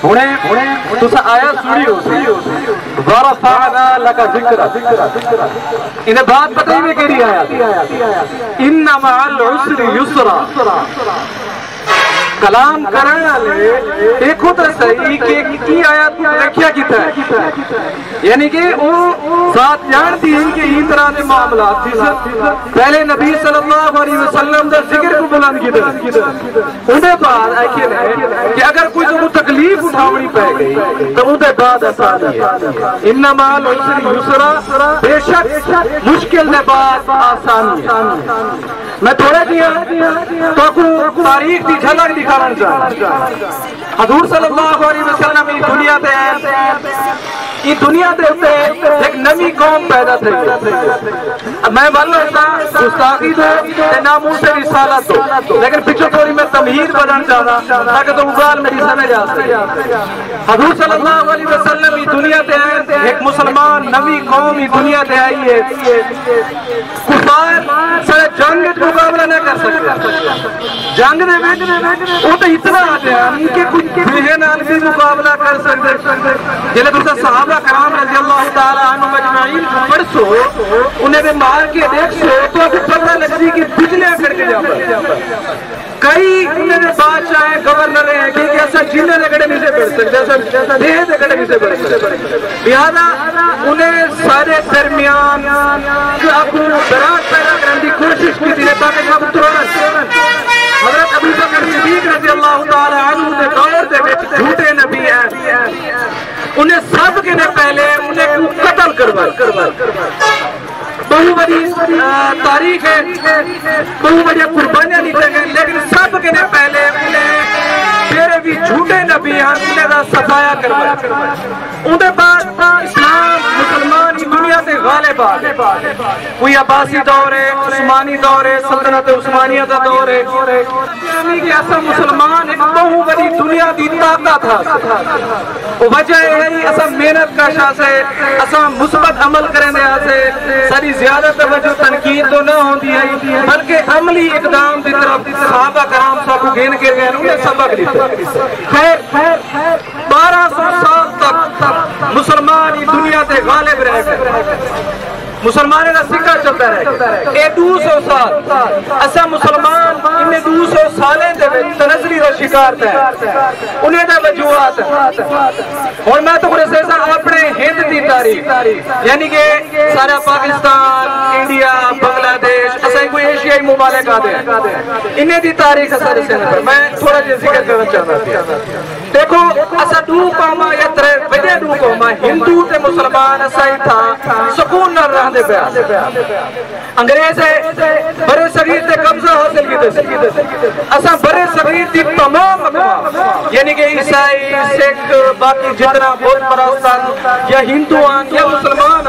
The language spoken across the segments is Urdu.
تسا آیا سوڑی ہو سی ورفعنا لک ذکر انہیں بات بتائی میں کہہ رہی آیا ان مع العسر یسرا کلام کرنا لے دیکھو تو صحیح کہ کی آیات کو رکھیا کیتا ہے یعنی کہ وہ ذات جانتی ہیں کہ این طرح کے معاملات تھی پہلے نبی صلی اللہ علیہ وسلم دا ذکر کو بلند کیتا انہیں بعد ایکھے لے کہ اگر کوئی تو تکلیف اٹھاوڑی پہ گئی تو انہیں بعد آسانی ہے انما العسر یسرا بے شک مشکل نے بعد آسانی ہے میں تھوڑے دیا تو کو تاریخ دی جھلک دکھانا چاہتا حضور صلی اللہ علیہ وسلم یہ دنیا تے ایک نمی قوم پیدا تھی میں بلو تھا گستاخی دو ناموں سے رسالت دو لیکن پچھو تھوڑی میں تمہید بدن چاہتا تاکہ تو اقبال میری سمجھ آتے حضور صلی اللہ علیہ وسلم یہ دنیا تے ایک مسلمان نمی قوم یہ دنیا تے آئی ہے کفار سارے جنگ مقابلہ نہ کر سکتے جنگ دے وہ تو اتنا آتے ہیں کہ کچھ بہنان بھی مقابلہ کر سکتے جنہیں دوسرا صحابہ کرام رضی اللہ تعالیٰ عنہ مجمعین پڑھ سو انہیں بھی مار کے دیکھ سو تو ابھی پتہ لگتی کہ بجلیاں کر کے جا پڑے کئی انہیں بھی بادشاہ گورنر ہیں کہ ایسا جنہیں لگڑے نہیں سے پڑھ سکتے ایسا دیہ لگڑے نہیں سے پڑھ سکتے لہذا انہیں سارے درمیان اپنی برات پیدا کرنے کی کوشش کی تھی تاکہ سب ترانت حضرت ابو بکر صدیق رضی اللہ تعالیٰ عنہ نے دور دے وچ جھوٹے نبی ہیں انہیں سب کے نے پہلے انہیں قتل کروا بہو بڑی تاریخ ہے بہو بڑی قربانیاں لیتے گئے لیکن سب کے نے پہلے انہیں میرے بھی جھوٹے نبی ہیں انہیں دا صفایا کروا انہیں بعد اسلام مسلمان ہی دنیا سے غالب آ کوئی عباسی دور ہے عثمانی دور ہے سلطنت عثمانیہ کا دور ہے یعنی کہ ایسا مسلمان ایک بہو بڑی دنیا دی طاقت تھا وجہ ہے ایسا محنت کا شاہ سے ایسا مثبت عمل کرنے سے ساری زیادہ توجہ تنقید تو نہ ہوتی ہے بلکہ عملی اقدام کی طرف صحابہ کرام سب کو گین کے گئے انہیں سبق دیتے خیر 1200 سال تک مسلمان ہی دنیا تے غالب رہ گئے مسلمانوں کا سکہ چلتا رہے اے 200 سال ایسا مسلمان انہیں 200 سالیں دے تنظری کا شکار تھے انہیں دے وجوہات اور میں تو قرصے سے اپنے ہند دی تاریخ یعنی کہ سارا پاکستان انڈیا بنگلہ دیش ایسا کوئی ایشیائی ممالک آتے ہیں انہیں دی تاریخ ایسا رسے نظر میں تھوڑا جی ذکر کرنا چاہتا تھی دیکھو ایسا دو قوما یا ترے وجہ دو قوما ہندو تے مسلمان ایسا ہی تھا سکون نہ رہا دے پیا انگریز ہے برے صغیر تے قبضہ حاصل کی دے ایسا برے صغیر دی تمام اقوام یعنی کہ عیسائی سکھ باقی جتنا بہت پرستان یا ہندوان یا مسلمان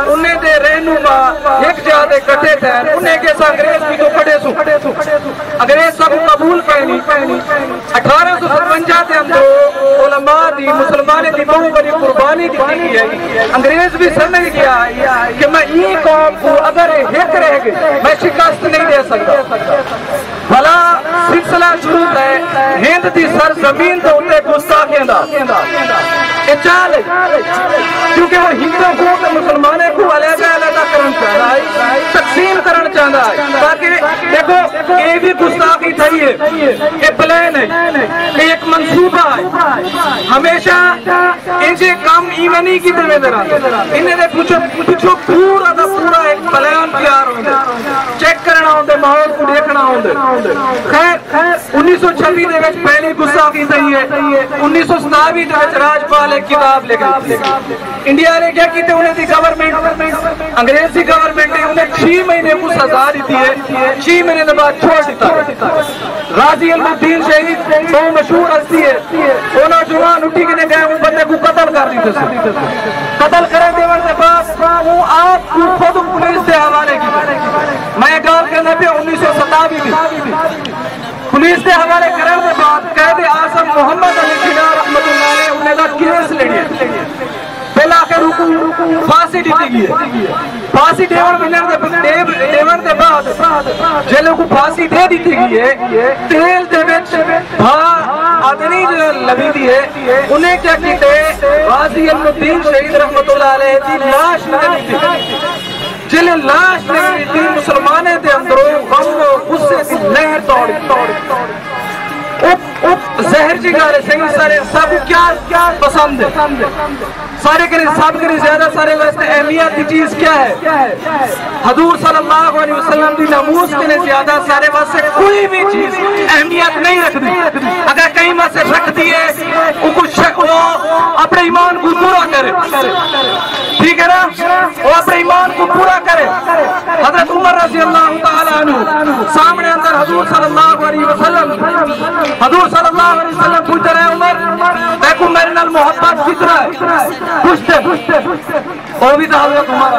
انہیں دے رہنما ایک جہاں کٹے تھے انہیں کے سا انگریز بھی تو کٹے سو انگریز سب قبول کہنی 1857 تے ہم تو علماء دی مسلمان دی بہت بڑی قربانی دی ہے انگریز بھی سمجھ گیا کہ میں یہ قوم کو اگر ایک رہ گئی میں شکست نہیں دے سکتا بھلا سلسلہ شروع ہے ہند دی سرزمین تو انہیں گستاخیاں دا یہ چال ہے کیونکہ وہ ہندو کو مسلمانے کو علیحدہ کرنا چاہتا ہے تقسیم کرنا چاہتا ہے تاکہ دیکھو یہ بھی گستاخی تھی ہے یہ پلان ہے یہ ایک منصوبہ ہے ہمیشہ ان سے کام ایمانی کی طرح در آتے انہیں دے پوچھو پورا دا پورا ایک پلان تیار ہوندے چیک کرنا ہوندے ماحول کو دیکھنا ہوندے خیر 1926 دے وچ پہلی گستاخی تھی ہے 1927 دے وچ راجپال ایک کتاب لکھ رہی انڈیا نے کیا کیتے انہیں دی گورنمنٹ انگریزی گورنمنٹ نے انہیں 6 مہینے کو سزا دیتی ہے 6 مہینے کے بعد چھوڑ دیتا ہے غازی علم الدین شہید بہت مشہور ہستی ہے وہ نوجوان اٹھی کے گئے وہ بندے کو قتل کر دیتے قتل کرے دیور کے بعد وہ آپ کو خود پولیس سے حوالے کی میں گال کرنے پہ 1927 بھی پولیس سے حوالے کرنے کے بعد قائد اعظم محمد علی جناح رحمت اللہ علیہ انہیں کا کیس لینے پہلا آخر پھانسی دیتی گئی ہے پھانسی دیور دے بعد جیلوں کو پھانسی دے دیتی گئی ہے تیل دے وچ بھا آدنی جو لبیدی ہے انہیں کیا کیتے غازی علم الدین شہید رحمت اللہ علیہ دی لاش نگلی تھی جلے لاش نگلی تھی مسلمانے دے اندروں غم و غصے سے لہر توڑی زہر جی گالے سنگی سارے سب کیا پسند ہے سارے کے سب کے زیادہ سارے واسطے اہمیت کی چیز کیا ہے حضور صلی اللہ علیہ وسلم دی ناموس کے زیادہ سارے واسطے کوئی بھی چیز اہمیت نہیں رکھ دی اگر کہیں واسطے رکھ دیے وہ اپنے ایمان کو پورا کرے ٹھیک ہے نا وہ اپنے ایمان کو پورا کرے حضرت عمر رضی اللہ تعالیٰ عنہ سامنے اندر حضور صلی اللہ علیہ وسلم پوچھ رہے عمر دیکھو میرے نال محبت کتنا ہے پوچھتے وہ بھی تو حضرت عمر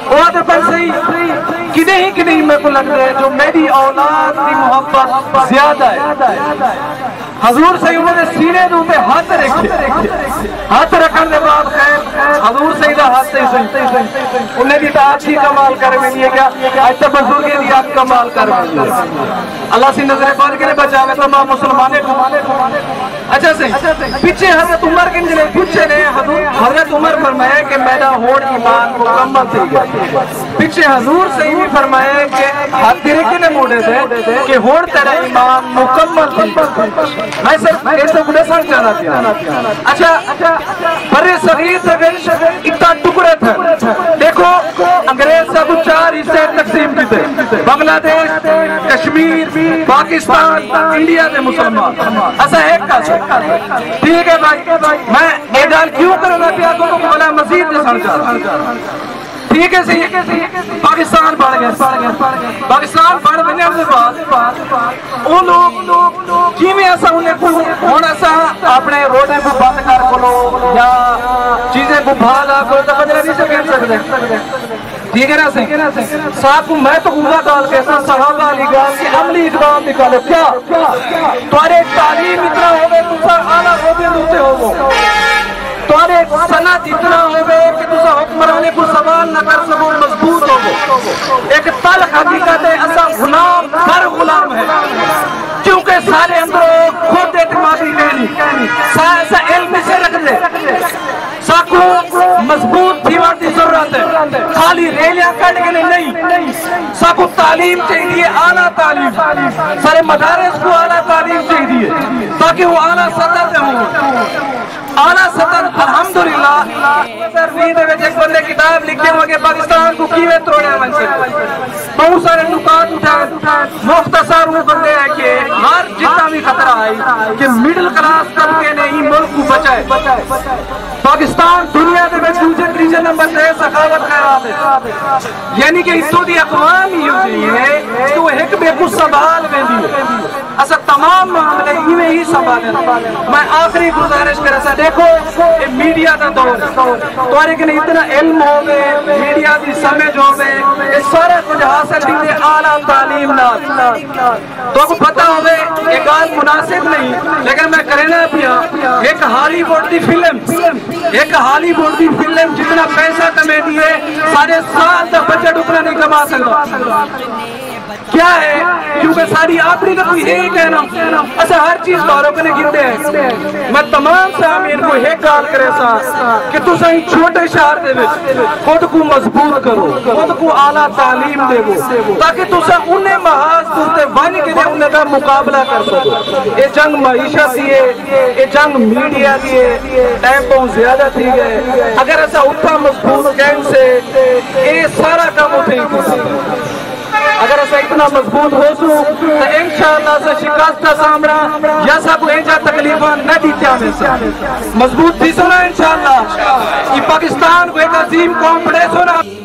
وہ تو پر صحیح کدے ہی میرے کو لگتا ہے جو میری اولاد کی محبت زیادہ ہے حضور صحیح انہوں نے سینے دوں پہ ہاتھ رکھے ہاتھ رکھنے کے بعد خیر حضور صحیح دا ہاتھ صحیح انہیں بھی تاج کی کمال کر میں نہیں ہے کیا آج تک بزرگی دی آپ کمال کر میں نہیں ہے اللہ سے نظر پال کے بچا میں تمام مسلمانے کو اچھا صحیح پیچھے حضرت عمر کے جلے پیچھے نے حضرت عمر فرمایا کہ میرا ہوڑ ایمان مکمل تھی گیا پیچھے حضور صحیح بھی فرمایا کہ ہاتھ گرے کے نے موڑے تھے کہ ہوڑ تیرا ایمان مکمل تھی میں صرف ایسے گڑے سن جانا تھا اچھا برے صغیر سے اتنا ٹکڑے تھے دیکھو انگریز سے کچھ 4 حصے تقسیم کی تھے بنگلہ دیش کشمیر پاکستان انڈیا دے مسلمان ایسا ایک کا ٹھیک ہے بھائی میں یہ گال کیوں کرنا پیا تو بلا مزید نے سن جانا ٹھیک ہے صحیح پاکستان بڑھ گیا پاکستان بڑھ بنے کے بعد وہ لوگ کیویں ایسا انہیں کو ہوں ایسا اپنے روڈے کو بند کر کھولو یا چیزیں کو بھالا کھولو تو بجرہ نہیں سے کہہ سکتے ٹھیک ہے نا صحیح صاحب کو میں تو اوزہ گال کہتا صحابہ علی گال کی عملی اقدام نکالو کیا تمہارے تعلیم اتنا ہوگے تم سر اعلیٰ ہوگے دوتے ہوگو تمہارے سنت اتنا ہوگے کہ تسا حکمرانے کو سوال نہ کر سکو مضبوط ہوگو ایک تلخ حقیقت ہے ایسا غلام ہر غلام ہے کیونکہ سارے اندروں خود اعتمادی نہیں ایسا علم سے رکھ دے ساکو مضبوط دیوار کی ضرورت ہے خالی ریلیاں کٹ کے نہیں ساکو تعلیم چاہیے اعلیٰ تعلیم سارے مدارس کو اعلیٰ تعلیم چاہیے تاکہ وہ اعلیٰ سطح سے ہوں اعلیٰ سطح الحمدللہ سروی دے وچ ایک بندے کتاب لکھے ہوئے کہ پاکستان کو کیویں توڑیا ون سے بہت سارے نکات اٹھائے مختصر وہ بندے ہیں کہ ہر جتنا بھی خطرہ آئی کہ مڈل کلاس طبقے نے ہی ملک کو بچائے پاکستان دنیا دے وچ دوسرے تیسرے نمبر تے سخاوت خیرات ہے یعنی کہ اتوں دی اقوام ہی ہوئی ہے تو ایک بے کو سنبھال ویندی ہے ایسا تمام معاملے ہی سنبھالے میں آخری گزارش کر ایسا دیکھو یہ میڈیا دا دور تمہارے کہ اتنا علم ہوگے میڈیا دی سمجھ ہوگے یہ سارا کچھ حاصل دیتے اعلیٰ تعلیم نال تو کو پتہ ہوگے یہ گال مناسب نہیں لیکن میں کرنا پیا ایک ہالی ووڈ دی فلم جتنا پیسہ کمے دیئے سارے سال تک بچہ ڈکنا نہیں کما سکتا کیا ہے کیونکہ ساری آخری کا کوئی ایک کہنا ایسا ہر چیز باروں کے گرتے ہیں میں تمام سامین کو ایک گال کرے سا کہ تو سہی چھوٹے شہر دے وچ خود کو مضبوط کرو خود کو اعلیٰ تعلیم دے گو تاکہ تو سا انہیں محاذ دوستے ون کے لئے انہیں کا مقابلہ کر سکو یہ جنگ معیشت دیئے یہ جنگ میڈیا دیئے ٹائم بہت زیادہ تھی گئے اگر ایسا اٹھا مضبوط گیم سے یہ سارا کام اٹھے گی اگر ایسا اتنا مضبوط ہو سو تو انشاءاللہ سے شکست کا سامنا یا سا کو انجا تکلیفہ نہ دیتے ہمیں سے مضبوط تھی سنا انشاءاللہ یہ پاکستان کو ایک عظیم قوم پڑے سنا